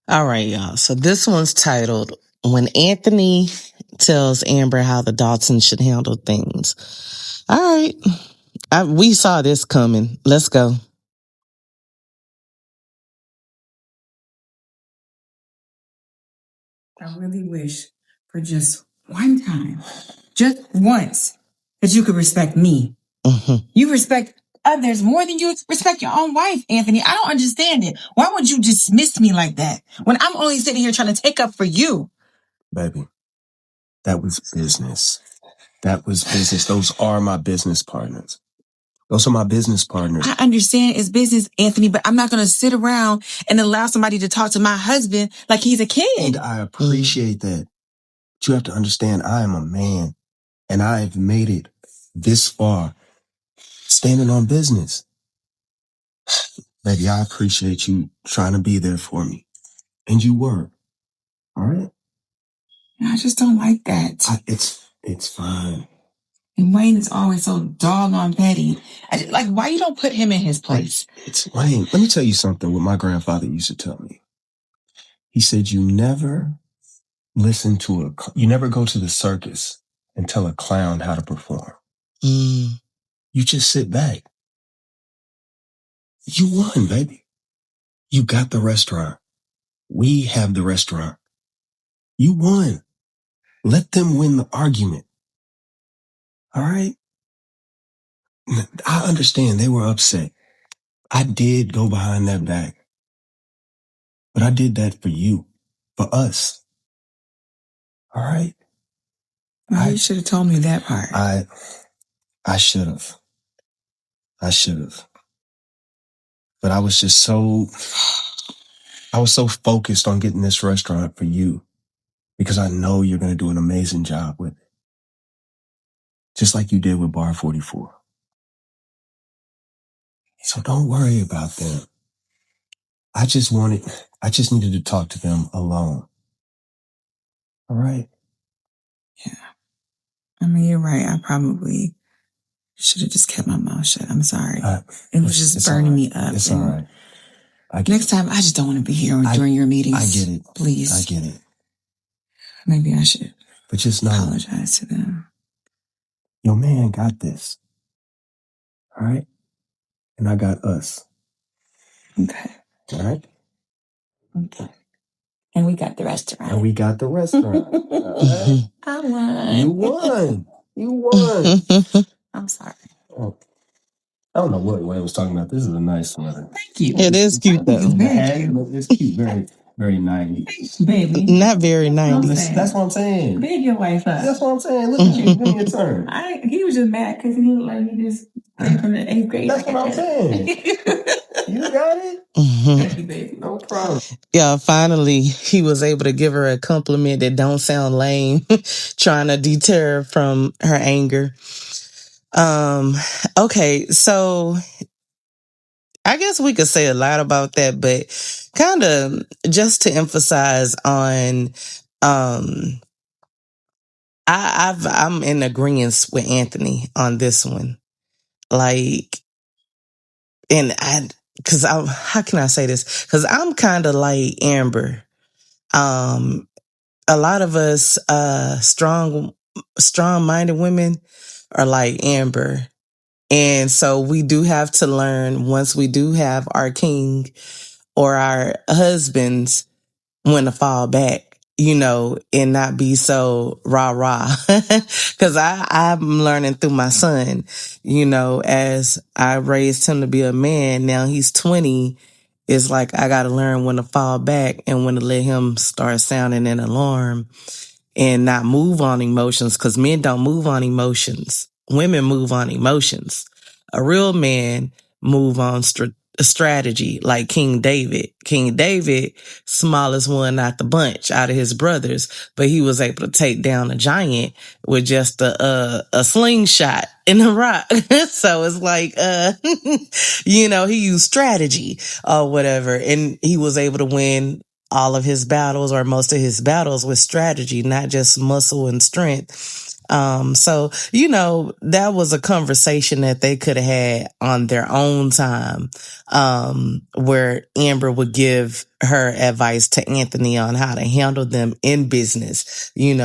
All right, y'all. So this one's titled When Anthony Tells Amber How the Daltons Should Handle Things. All right. We saw this coming. Let's go. I really wish for just one time, just once, that you could respect me. Mm-hmm. You respect others more than you respect your own wife, Anthony. I don't understand it. Why would you dismiss me like that when I'm only sitting here trying to take up for you? Baby, that was business. That was business. Those are my business partners. Those are my business partners. I understand it's business, Anthony, but I'm not going to sit around and allow somebody to talk to my husband like he's a kid. And I appreciate that. But you have to understand, I am a man, and I've made it this far standing on business. Baby, I appreciate you trying to be there for me. And you were. All right? I just don't like that. It's fine. And Wayne is always so doggone petty. Why you don't put him in his place? It's Wayne. Let me tell you something what my grandfather used to tell me. He said, you never you never go to the circus and tell a clown how to perform. You just sit back. You won, baby. You got the restaurant. We have the restaurant. You won. Let them win the argument. All right? I understand they were upset. I did go behind that back. But I did that for you, for us. All right? You should have told me that part. I should have. But I was so focused on getting this restaurant for you because I know you're going to do an amazing job with it. Just like you did with Bar 44. So don't worry about them. I just needed to talk to them alone. All right? Yeah. I mean, you're right. I probably should have just kept my mouth shut. I'm sorry. It was just burning me up. It's all right. Next time, I just don't want to be here during your meetings. I get it. Please. I get it. Maybe I should but just know, apologize to them. Your man got this. All right? And I got us. Okay. All right? Okay. And we got the restaurant. All right? I won. You won. I'm sorry. Oh, I don't know what Wayne was talking about. This is a nice sweater. Thank you. It is cute, though. It's cute. Very, very 90s. Baby. Not very 90s. That's what I'm saying. Big your wife up. That's what I'm saying. Look at you. Give me your turn. He was just mad because he looked like he just came from the 8th grade. That's what I'm saying. You got it? Thank you, baby. No problem. Yeah, finally, he was able to give her a compliment that don't sound lame, trying to deter her from her anger. Okay, so I guess we could say a lot about that, but kind of just to emphasize on, I'm in agreement with Anthony on this one. Like, and how can I say this? Cause I'm kind of like Amber. A lot of us, strong-minded women are like Amber. And so we do have to learn once we do have our king or our husbands when to fall back, and not be so rah-rah. Cause I'm learning through my son, as I raised him to be a man. Now he's 20. It's like I got to learn when to fall back and when to let him start sounding an alarm and not move on emotions, because men don't move on emotions. Women move on emotions. A real man move on strategy, like King David. King David, smallest one out the bunch, out of his brothers, but he was able to take down a giant with just a slingshot and a rock. So it's like, he used strategy or whatever, and he was able to win all of his battles or most of his battles with strategy, not just muscle and strength. So, that was a conversation that they could have had on their own time, where Amber would give her advice to Anthony on how to handle them in business. You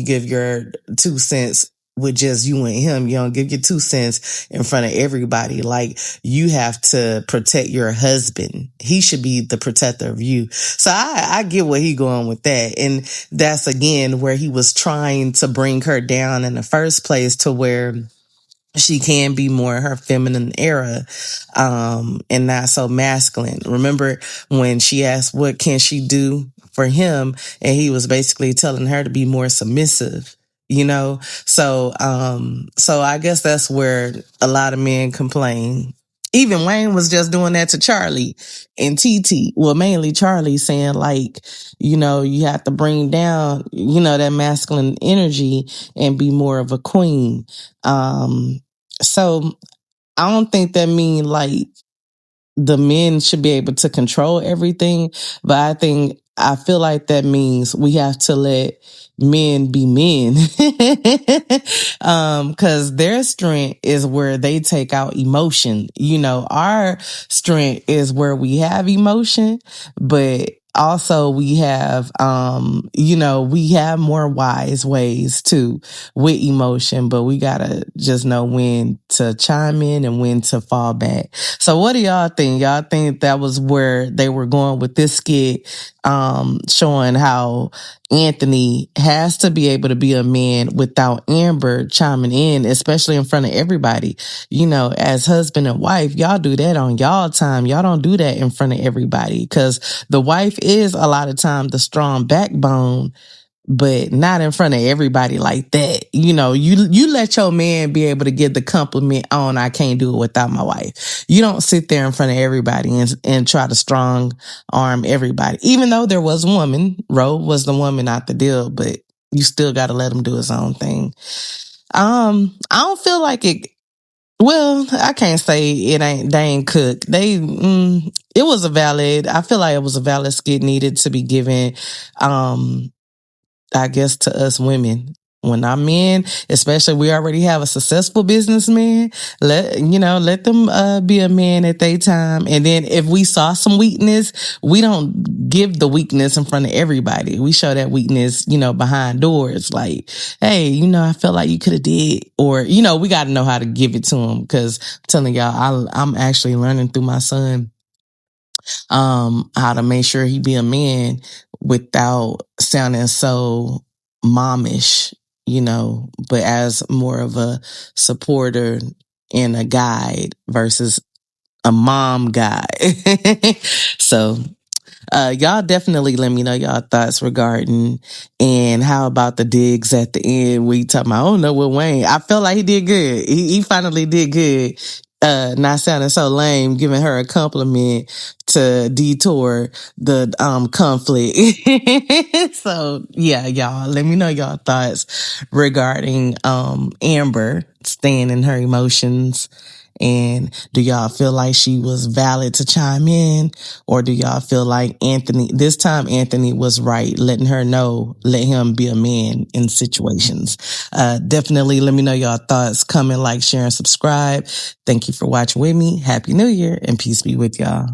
give your 2 cents with just you and him. You don't give your 2 cents in front of everybody. Like, you have to protect your husband. He should be the protector of you. So I get where he going with that. And that's again where he was trying to bring her down in the first place to where she can be more her feminine era, and not so masculine. Remember when she asked what can she do for him, and he was basically telling her to be more submissive, so I guess that's where a lot of men complain. Even Wayne was just doing that to Charlie and TT. Well, mainly Charlie, saying like, you have to bring down, that masculine energy and be more of a queen. So I don't think that mean like the men should be able to control everything, but I feel like that means we have to let men be men. Cause their strength is where they take out emotion. Our strength is where we have emotion, but also we have, we have more wise ways too with emotion, but we gotta just know when to chime in and when to fall back. So what do y'all think? Y'all think that was where they were going with this skit, showing how Anthony has to be able to be a man without Amber chiming in, especially in front of everybody. As husband and wife, y'all do that on y'all time. Y'all don't do that in front of everybody, because the wife is a lot of time the strong backbone, but not in front of everybody like that. You let your man be able to give the compliment on, I can't do it without my wife. You don't sit there in front of everybody and try to strong arm everybody. Even though there was a woman, Ro was the woman out the deal, but you still got to let him do his own thing. I don't feel like it. Well, I can't say they ain't cooked. It was I feel like it was a valid skit needed to be given, I guess, to us women. When our men, especially, we already have a successful businessman, let them be a man at their time. And then if we saw some weakness, we don't give the weakness in front of everybody. We show that weakness, behind doors. Like, hey, I felt like you could have did, or, we got to know how to give it to them. Because I'm telling y'all, I'm actually learning through my son, how to make sure he be a man without sounding so momish, but as more of a supporter and a guide versus a mom guide. So y'all definitely let me know y'all thoughts regarding, and how about the digs at the end? We talking about, oh no, with Wayne. I felt like he did good. He finally did good. Not sounding so lame, giving her a compliment to detour the conflict. So yeah, y'all, let me know y'all thoughts regarding Amber staying in her emotions. And do y'all feel like she was valid to chime in? Or do y'all feel like this time Anthony was right, letting her know, let him be a man in situations? Definitely let me know y'all thoughts. Comment, like, share, and subscribe. Thank you for watching with me. Happy New Year, and peace be with y'all.